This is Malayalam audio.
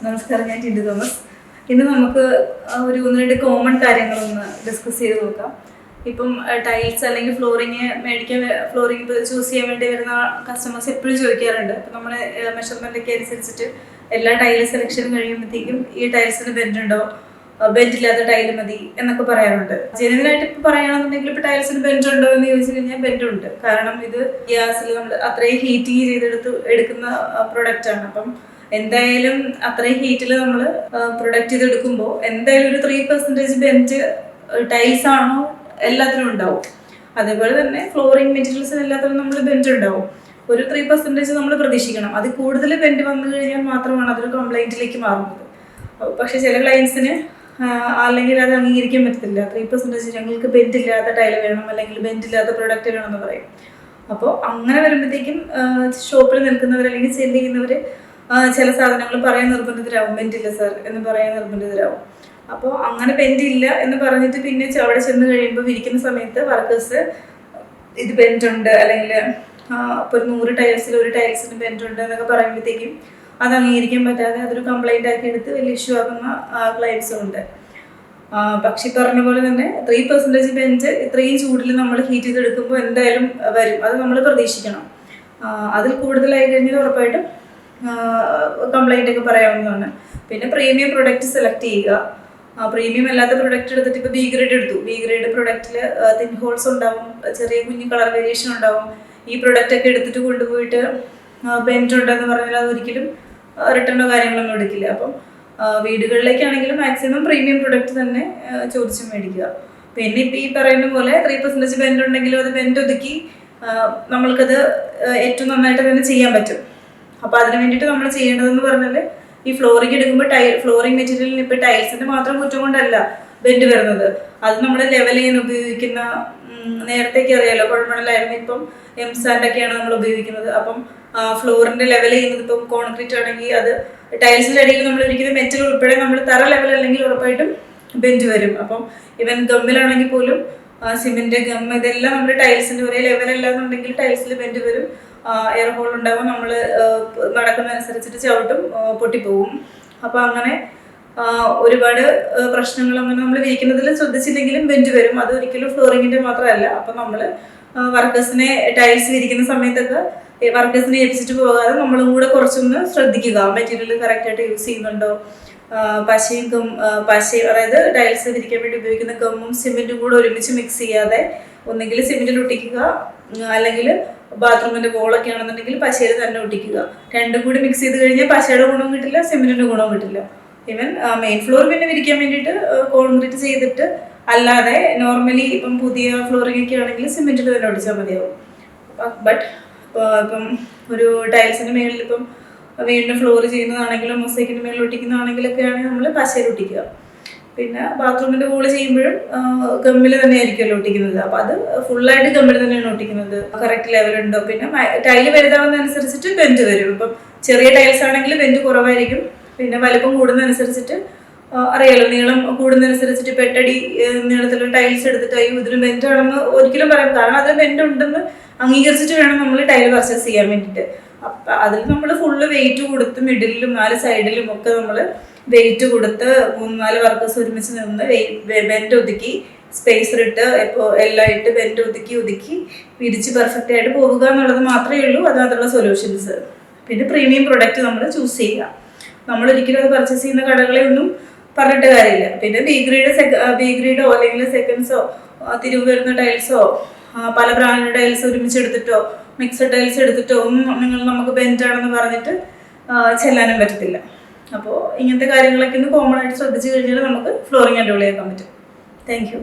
നമസ്കാരം, ഞാൻ ടിൻഡു തോമസ്. ഇന്ന് നമുക്ക് ഒരു ഒന്ന് രണ്ട് കോമൺ കാര്യങ്ങളൊന്ന് ഡിസ്കസ് ചെയ്ത് നോക്കാം. ഇപ്പം ടൈൽസ് അല്ലെങ്കിൽ ഫ്ലോറിങ് ചൂസ് ചെയ്യാൻ വേണ്ടി വരുന്ന കസ്റ്റമേഴ്സ് എപ്പോഴും ചോദിക്കാറുണ്ട്. അപ്പം നമ്മൾ മെഷർമെൻ്റൊക്കെ അനുസരിച്ചിട്ട് എല്ലാ ടൈൽ സെലക്ഷനും കഴിയുമ്പോഴത്തേക്കും ഈ ടൈൽസിന് ബെൻഡുണ്ടോ, ബെൻഡില്ലാത്ത ടൈല് മതി എന്നൊക്കെ പറയാറുണ്ട്. ജനുവനായിട്ട് ഇപ്പം പറയുകയാണെന്നുണ്ടെങ്കിൽ ഇപ്പോൾ ടൈൽസിന് ബെൻഡുണ്ടോ എന്ന് ചോദിച്ചു കഴിഞ്ഞാൽ ബെൻഡുണ്ട്. കാരണം ഇത് ഗ്യാസിൽ നമ്മൾ അത്രയും ഹീറ്റിങ് എടുക്കുന്ന പ്രൊഡക്റ്റാണ്. അപ്പം എന്തായാലും അത്രയും ഹീറ്റിൽ നമ്മൾ പ്രൊഡക്റ്റ് ചെയ്തെടുക്കുമ്പോൾ എന്തായാലും ഒരു 3% ബെൻഡ് ടൈൽസ് ആണോ എല്ലാത്തിനും ഉണ്ടാവും. അതേപോലെ തന്നെ ഫ്ലോറിംഗ് മെറ്റീരിയൽസിന് എല്ലാത്തിനും നമ്മൾ ബെൻഡ് ഉണ്ടാവും. ഒരു 3% നമ്മൾ പ്രതീക്ഷിക്കണം. അത് കൂടുതൽ ബെൻഡ് വന്നു കഴിഞ്ഞാൽ മാത്രമാണ് അതൊരു കംപ്ലൈൻറ്റിലേക്ക് മാറുന്നത്. പക്ഷെ ചില ക്ലയൻസിന് അല്ലെങ്കിൽ അത് അംഗീകരിക്കാൻ പറ്റത്തില്ല. 3% ഞങ്ങൾക്ക് ബെൻഡ് ഇല്ലാത്ത ടൈൽ വേണം, അല്ലെങ്കിൽ ബെൻഡ് ഇല്ലാത്ത പ്രൊഡക്റ്റ് വേണമെന്ന് പറയും. അപ്പോൾ അങ്ങനെ വരുമ്പോഴത്തേക്കും ഷോപ്പിൽ നിൽക്കുന്നവർ അല്ലെങ്കിൽ സെല് ചെയ്യുന്നവർ ചില സാധനങ്ങൾ പറയാൻ നിർബന്ധിതരാകും. ബെൻഡില്ല സർ എന്ന് പറയാൻ നിർബന്ധിതരാകും. അപ്പോൾ അങ്ങനെ ബെൻഡില്ല എന്ന് പറഞ്ഞിട്ട് പിന്നെ അവിടെ ചെന്ന് കഴിയുമ്പോൾ വിരിക്കുന്ന സമയത്ത് വർക്കേഴ്സ് ഇത് ബെൻഡുണ്ട് അല്ലെങ്കിൽ ഇപ്പോൾ ഒരു 100 ടൈൽസിൽ ഒരു ടൈൽസിന് ബെൻഡുണ്ട് എന്നൊക്കെ പറയുമ്പോഴത്തേക്കും അത് അംഗീകരിക്കാൻ പറ്റാതെ അതൊരു കംപ്ലൈൻ്റ് ആക്കി എടുത്ത് വലിയ ഇഷ്യൂ ആക്കുന്ന ക്ലയൻസും ഉണ്ട്. പക്ഷെ പറഞ്ഞ പോലെ തന്നെ 3% ബെൻഡ് ഇത്രയും ചൂടിൽ നമ്മൾ ഹീറ്റ് ചെയ്തെടുക്കുമ്പോൾ എന്തായാലും വരും. അത് നമ്മൾ പ്രതീക്ഷിക്കണം. അതിൽ കൂടുതലായി കഴിഞ്ഞാൽ ഉറപ്പായിട്ടും കംപ്ലൈൻ്റ് ഒക്കെ പറയാവുന്നതാണ്. പിന്നെ പ്രീമിയം പ്രൊഡക്റ്റ് സെലക്ട് ചെയ്യുക. പ്രീമിയം അല്ലാത്ത പ്രൊഡക്റ്റ് എടുത്തിട്ട് ഇപ്പോൾ ബി ഗ്രേഡ് എടുത്തു. ബി ഗ്രേഡ് പ്രൊഡക്റ്റിൽ തിൻ ഹോൾസ് ഉണ്ടാവും, ചെറിയ കുഞ്ഞു കളർ വേരിയേഷൻ ഉണ്ടാവും. ഈ പ്രൊഡക്റ്റ് ഒക്കെ എടുത്തിട്ട് കൊണ്ടുപോയിട്ട് ബെൻഡ് ഉണ്ടെന്ന് പറഞ്ഞാൽ അതൊരിക്കലും റിട്ടേണോ കാര്യങ്ങളൊന്നും എടുക്കില്ല. അപ്പം വീടുകളിലേക്കാണെങ്കിലും മാക്സിമം പ്രീമിയം പ്രൊഡക്റ്റ് തന്നെ ചോദിച്ച് മേടിക്കുക. പിന്നെ ഇപ്പം ഈ പറയുന്ന പോലെ 3% ബെൻഡ് ഉണ്ടെങ്കിലും അത് ബെൻഡ് ഒതുക്കി നമ്മൾക്കത് ഏറ്റവും നന്നായിട്ട് തന്നെ ചെയ്യാൻ പറ്റും. അപ്പോൾ അതിന് വേണ്ടിയിട്ട് നമ്മൾ ചെയ്യേണ്ടതെന്ന് പറഞ്ഞാൽ ഈ ഫ്ലോറിംഗ് എടുക്കുമ്പോൾ ഫ്ലോറിംഗ് മെറ്റീരിയലിന് ഇപ്പോൾ ടൈൽസിൻ്റെ മാത്രം കുറ്റം കൊണ്ടല്ല ബെൻഡ് വരുന്നത്. അത് നമ്മൾ ലെവൽ ചെയ്യാൻ ഉപയോഗിക്കുന്ന നേരത്തേക്ക് അറിയാലോ, കുഴപ്പമില്ലായിരുന്നു. ഇപ്പം എംസാൻഡൊക്കെയാണ് നമ്മൾ ഉപയോഗിക്കുന്നത്. അപ്പം ഫ്ലോറിൻ്റെ ലെവൽ ചെയ്യുന്നത് ഇപ്പം കോൺക്രീറ്റ് ആണെങ്കിൽ അത് ടൈൽസിൻ്റെ അടിയിൽ നമ്മൾ ഒരിക്കലും മെറ്റൽ ഉൾപ്പെടെ നമ്മൾ തറ ലെവൽ അല്ലെങ്കിൽ ഉറപ്പായിട്ടും ബെൻഡ് വരും. അപ്പം ഇവൻ ഗമ്മിലാണെങ്കിൽ പോലും സിമെൻറ്റ്, ഗം ഇതെല്ലാം നമ്മൾ ടൈൽസിൻ്റെ ഒരേ ലെവലല്ല എന്നുണ്ടെങ്കിൽ ടൈൽസിൽ ബെൻഡ് വരും. എയർ ഹോൾ ഉണ്ടാവും. നമ്മൾ നടക്കുന്നതനുസരിച്ചിട്ട് ചവിട്ടും, പൊട്ടിപ്പോവും. അപ്പോൾ അങ്ങനെ ഒരുപാട് പ്രശ്നങ്ങൾ അങ്ങനെ നമ്മൾ വിരിക്കുന്നതിൽ ശ്രദ്ധിച്ചില്ലെങ്കിലും ബെൻഡ് വരും. അത് ഒരിക്കലും ഫ്ലോറിങ്ങിൻ്റെ മാത്രമല്ല. അപ്പം നമ്മൾ വർക്കേഴ്സിനെ ടൈൽസ് വിരിക്കുന്ന സമയത്തൊക്കെ വർക്കേഴ്സിനെ ഏൽപ്പിച്ചിട്ട് പോകാതെ നമ്മളും കൂടെ കുറച്ചൊന്ന് ശ്രദ്ധിക്കുക. മെറ്റീരിയൽ കറക്റ്റായിട്ട് യൂസ് ചെയ്യുന്നുണ്ടോ, പശയും അതായത് ടൈൽസ് വിരിക്കാൻ വേണ്ടി ഉപയോഗിക്കുന്ന ഗമ്മും സിമെൻറ്റും കൂടെ ഒരുമിച്ച് മിക്സ് ചെയ്യാതെ ഒന്നെങ്കിൽ സിമെൻറ്റിൽ ഒട്ടിക്കുക, അല്ലെങ്കിൽ ബാത്റൂമിൻ്റെ വോളൊക്കെ ആണെന്നുണ്ടെങ്കിൽ പശയിൽ തന്നെ ഒട്ടിക്കുക. രണ്ടും കൂടി മിക്സ് ചെയ്ത് കഴിഞ്ഞാൽ പശയുടെ ഗുണവും കിട്ടില്ല, സിമെൻറ്റിൻ്റെ ഗുണവും കിട്ടില്ല. ഈവൻ മെയിൻ ഫ്ലോർ പിന്നെ വിരിക്കാൻ വേണ്ടിയിട്ട് കോൺക്രീറ്റ് ചെയ്തിട്ട് അല്ലാതെ നോർമലി ഇപ്പം പുതിയ ഫ്ലോറിംഗ് ഒക്കെ ആണെങ്കിൽ സിമെൻറ്റിൽ തന്നെ ഒട്ടിച്ചാൽ മതിയാവും. ബട്ട് ഇപ്പം ഒരു ടൈൽസിൻ്റെ മേളിൽ ഇപ്പം വീണ്ടും ഫ്ലോർ ചെയ്യുന്നതാണെങ്കിലും മൊസൈക്കിൻ്റെ മേളിൽ ഒട്ടിക്കുന്നതാണെങ്കിലൊക്കെ ആണെങ്കിൽ നമ്മൾ പശയിൽ ഒട്ടിക്കുക. പിന്നെ ബാത്റൂമിൻ്റെ വോള് ചെയ്യുമ്പോഴും ഗമ്മിൽ തന്നെ ആയിരിക്കുമല്ലോ ഒട്ടിക്കുന്നത്. അപ്പോൾ അത് ഫുള്ളായിട്ട് ഗമ്മിൽ തന്നെയാണ് ഒട്ടിക്കുന്നത്. കറക്റ്റ് ലെവലുണ്ടോ. പിന്നെ ടൈല് വലുതാവുന്നതനുസരിച്ചിട്ട് ബെൻഡ് വരും. ഇപ്പം ചെറിയ ടൈൽസ് ആണെങ്കിൽ ബെൻഡ് കുറവായിരിക്കും. പിന്നെ വലിപ്പം കൂടുന്നതനുസരിച്ചിട്ട് അറിയാലോ, നീളം കൂടുന്നതനുസരിച്ചിട്ട് ഇപ്പോൾ 8 അടി നീളത്തിലുള്ള ടൈൽസ് എടുത്തിട്ട് ഇതിന് ബെൻഡ് ആണെന്ന് ഒരിക്കലും പറയാം. കാരണം അതിൽ ബെൻഡ് ഉണ്ടെന്ന് അംഗീകരിച്ചിട്ട് വേണം നമ്മൾ ടൈൽ പർച്ചേസ് ചെയ്യാൻ വേണ്ടിയിട്ട്. അപ്പം അതിൽ നമ്മൾ ഫുള്ള് വെയിറ്റ് കൊടുത്ത് മിഡിലും 4 സൈഡിലും ഒക്കെ നമ്മൾ വെയിറ്റ് കൊടുത്ത് 3-4 വർക്കേഴ്സ് ഒരുമിച്ച് നിന്ന് ബെൻഡ് ഒതുക്കി സ്പേസർ ഇട്ട് ഇപ്പോൾ എല്ലാം ഇട്ട് ബെൻഡ് ഒതുക്കി വിരിച്ച് പെർഫെക്റ്റ് ആയിട്ട് പോവുക എന്നുള്ളത് മാത്രമേ ഉള്ളൂ അതിനകത്തുള്ള സൊല്യൂഷൻസ്. പിന്നെ പ്രീമിയം പ്രൊഡക്റ്റ് നമ്മൾ ചൂസ് ചെയ്യുക. നമ്മളൊരിക്കലും അത് പർച്ചേസ് ചെയ്യുന്ന കടകളെ ഒന്നും പറഞ്ഞിട്ട് കാര്യമില്ല. പിന്നെ ബി ഗ്രേഡോ അല്ലെങ്കിൽ സെക്കൻഡ്സോ തിരിവ് വരുന്ന ടൈൽസോ പല ബ്രാൻഡ് ടൈൽസ് ഒരുമിച്ച് എടുത്തിട്ടോ മിക്സഡ് ടൈൽസ് എടുത്തിട്ടോ ഒന്നും നമുക്ക് ബെൻഡ് ആണെന്ന് പറഞ്ഞിട്ട് ചെല്ലാനും പറ്റത്തില്ല. അപ്പോൾ ഇങ്ങനത്തെ കാര്യങ്ങളൊക്കെ ഒന്ന് കോമൺ ആയിട്ട് ശ്രദ്ധിച്ചു കഴിഞ്ഞാൽ നമുക്ക് ഫ്ലോറിംഗ് അടിപൊളിയാക്കാൻ പറ്റും. Thank you.